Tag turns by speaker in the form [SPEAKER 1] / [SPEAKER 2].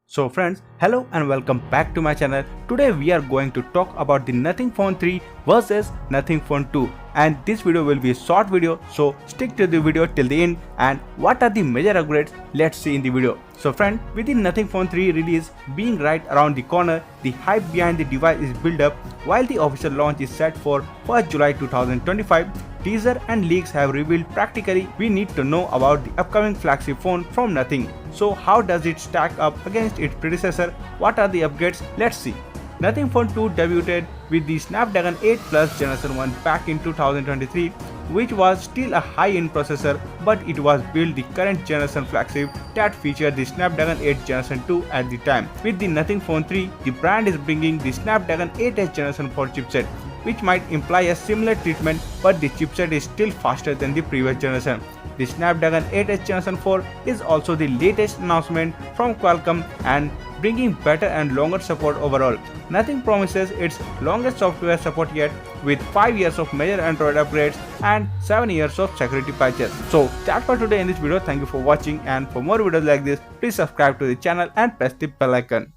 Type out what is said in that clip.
[SPEAKER 1] So friends, hello and welcome back to my channel. Today we are going to talk about the Nothing Phone 3 versus Nothing Phone 2, and this video will be a short video, so stick to the video till the end. And what are the major upgrades? Let's see in the video. So friend, with the Nothing Phone 3 release being right around the corner, the hype behind the device is built up. While the official launch is set for 1st July 2025, teaser and leaks have revealed practically we need to know about the upcoming flagship phone from Nothing. So how does it stack up against its predecessor? What are the upgrades? Let's see. Nothing Phone 2 debuted with the Snapdragon 8 Plus Generation 1 back in 2023, which was still a high-end processor, but it was built the current generation flagship that featured the Snapdragon 8 Generation 2 at the time. With the Nothing Phone 3, the brand is bringing the Snapdragon 8 Generation 4 chipset, which might imply a similar treatment, but the chipset is still faster than the previous generation. The Snapdragon 8 Generation 4 is also the latest announcement from Qualcomm and bringing better and longer support overall. Nothing promises its longest software support yet, with 5 years of major Android upgrades and 7 years of security patches. So that's for today in this video. Thank you for watching, and for more videos like this, please subscribe to the channel and press the bell icon.